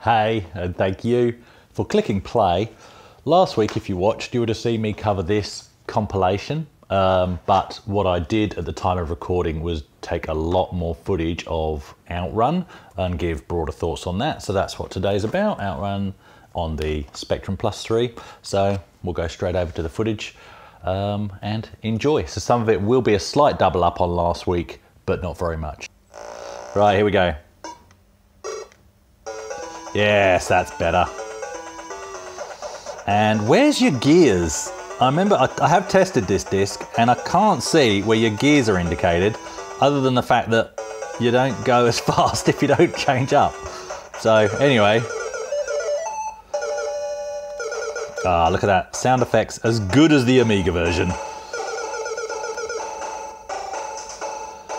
Hey, and thank you for clicking play. Last week, if you watched, you would have seen me cover this compilation. But what I did at the time of recording was take a lot more footage of Outrun and give broader thoughts on that. So that's what today's about, Outrun on the Spectrum Plus 3. So we'll go straight over to the footage and enjoy. So some of it will be a slight double up on last week, but not very much. Right, here we go. Yes, that's better. And where's your gears? I remember I have tested this disc and I can't see where your gears are indicated, other than the fact that you don't go as fast if you don't change up. So anyway. Ah, look at that. Sound effects as good as the Amiga version.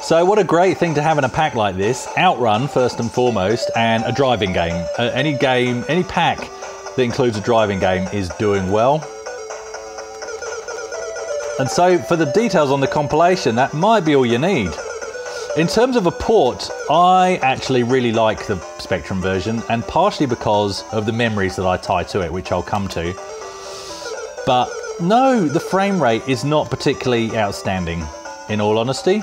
So what a great thing to have in a pack like this. Outrun first and foremost, and a driving game. Any pack that includes a driving game is doing well. And so for the details on the compilation, that might be all you need. In terms of a port, I actually really like the Spectrum version, and partially because of the memories that I tie to it, which I'll come to. But no, the frame rate is not particularly outstanding, in all honesty.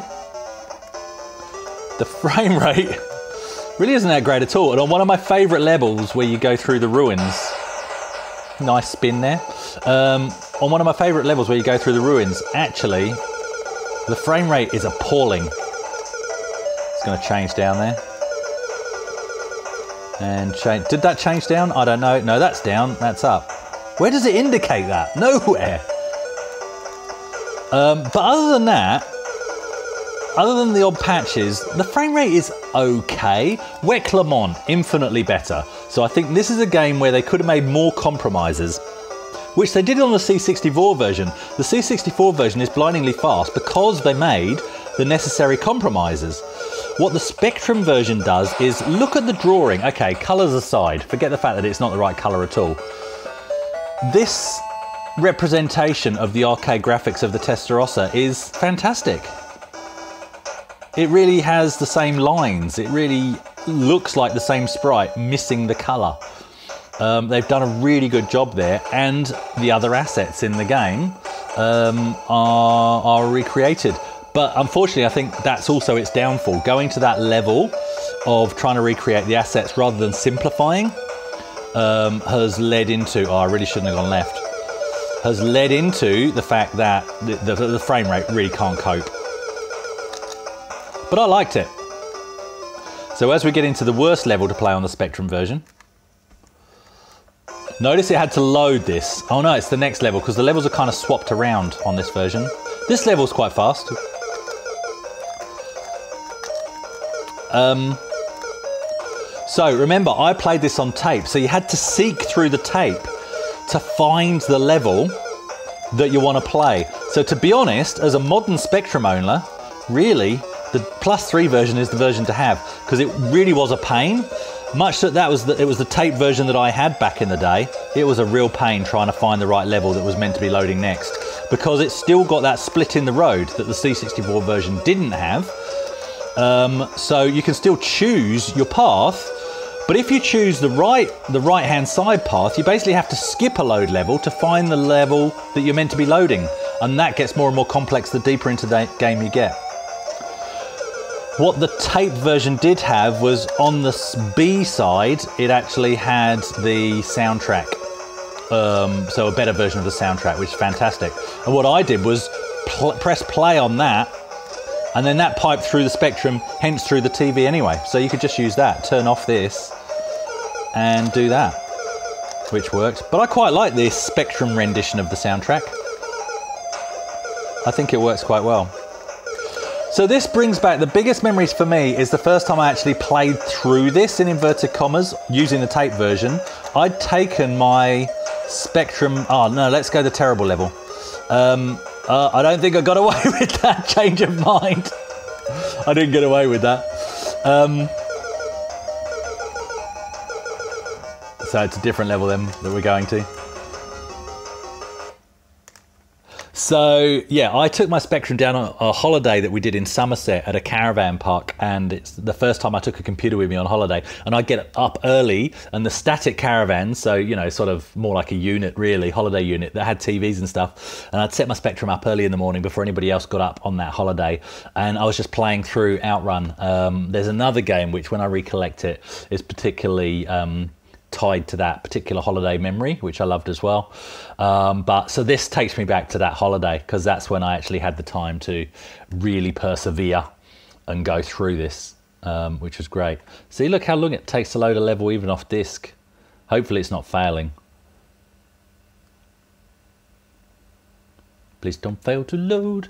The frame rate really isn't that great at all. And on one of my favourite levels where you go through the ruins, nice spin there. On one of my favourite levels where you go through the ruins, actually, the frame rate is appalling. It's going to change down there. And change. Did that change down? I don't know. No, that's down. That's up. Where does it indicate that? Nowhere. But other than that, other than the odd patches, the frame rate is okay. Wet Clermont, infinitely better. So I think this is a game where they could have made more compromises, which they did on the C64 version. The C64 version is blindingly fast because they made the necessary compromises. What the Spectrum version does is look at the drawing. Okay, colours aside, forget the fact that it's not the right colour at all. This representation of the arcade graphics of the Testarossa is fantastic. It really has the same lines. It really looks like the same sprite, missing the colour. They've done a really good job there, and the other assets in the game are recreated. But unfortunately, I think that's also its downfall. Going to that level of trying to recreate the assets rather than simplifying has led into, oh, I really shouldn't have gone left, has led into the fact that the frame rate really can't cope. But I liked it. So as we get into the worst level to play on the Spectrum version, notice it had to load this. Oh no, it's the next level because the levels are kind of swapped around on this version. This level's quite fast. So remember, I played this on tape, so you had to seek through the tape to find the level that you want to play. So to be honest, as a modern Spectrum owner, really, the Plus 3 version is the version to have, because it really was a pain. Much that it was the tape version that I had back in the day. It was a real pain trying to find the right level that was meant to be loading next, because it's still got that split in the road that the C64 version didn't have. So you can still choose your path, but if you choose the right-hand side path, you basically have to skip a load level to find the level that you're meant to be loading, and that gets more and more complex the deeper into the game you get. What the tape version did have was, on the B side, it actually had the soundtrack. So a better version of the soundtrack, which is fantastic. And what I did was press play on that, and then that piped through the Spectrum, hence through the TV anyway. So you could just use that, turn off this, and do that, which works. But I quite like this Spectrum rendition of the soundtrack. I think it works quite well. So this brings back the biggest memories for me is the first time I actually played through this, in inverted commas, using the tape version. I'd taken my Spectrum, oh no, let's go the terrible level. I don't think I got away with that change of mind. I didn't get away with that. So it's a different level then that we're going to. So yeah, I took my Spectrum down on a holiday that we did in Somerset at a caravan park, and it's the first time I took a computer with me on holiday. And I get up early, and the static caravan, so you know, sort of more like a unit really, holiday unit that had TVs and stuff. And I'd set my Spectrum up early in the morning before anybody else got up on that holiday, and I was just playing through Outrun. There's another game which, when I recollect it, is particularly tied to that particular holiday memory, which I loved as well. But so this takes me back to that holiday, because that's when I actually had the time to really persevere and go through this, which was great. See, look how long it takes to load a level even off disk. Hopefully it's not failing. Please don't fail to load.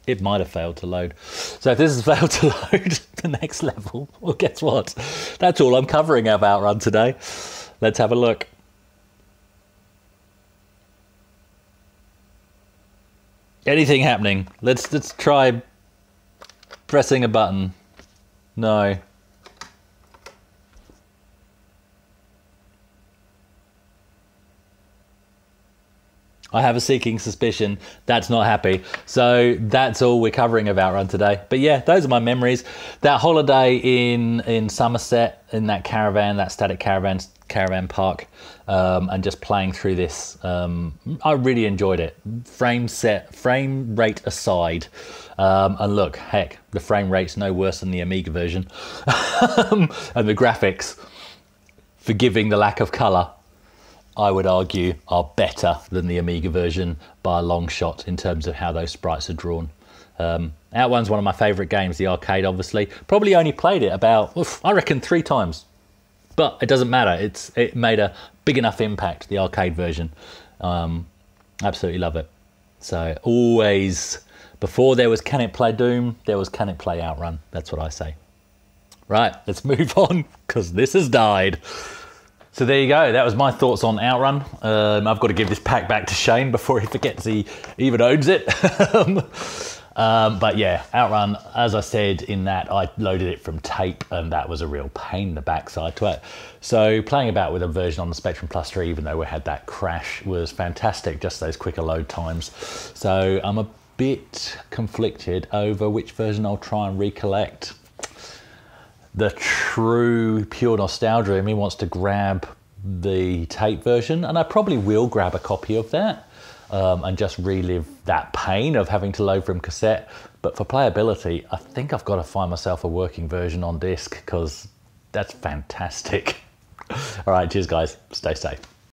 It might have failed to load. So if this has failed to load the next level, well, guess what? That's all I'm covering of Outrun today. Let's have a look. Anything happening? Let's try pressing a button. No. I have a seeking suspicion that's not happy. So that's all we're covering of Outrun today. But yeah, those are my memories. That holiday in Somerset, in that caravan, that static caravan park, and just playing through this. I really enjoyed it. Frame rate aside. And look, heck, the frame rate's no worse than the Amiga version. And the graphics, forgiving the lack of color, I would argue are better than the Amiga version by a long shot in terms of how those sprites are drawn. Outrun's one of my favourite games, the arcade obviously. Probably only played it about, I reckon 3 times. But it doesn't matter, it made a big enough impact, the arcade version. Absolutely love it. So always, before there was Can It Play Doom, there was Can It Play Outrun. That's what I say. Right, let's move on, because this has died. So there you go, that was my thoughts on Outrun. I've got to give this pack back to Shane before he forgets he even owns it. But yeah, Outrun, as I said in that, I loaded it from tape, and that was a real pain in the backside to it. So playing about with a version on the Spectrum Plus 3, even though we had that crash, was fantastic, just those quicker load times. So I'm a bit conflicted over which version I'll try and recollect. The true pure nostalgia in me wants to grab the tape version, and I probably will grab a copy of that and just relive that pain of having to load from cassette. But for playability, I think I've got to find myself a working version on disc, because that's fantastic. All right, cheers guys, stay safe.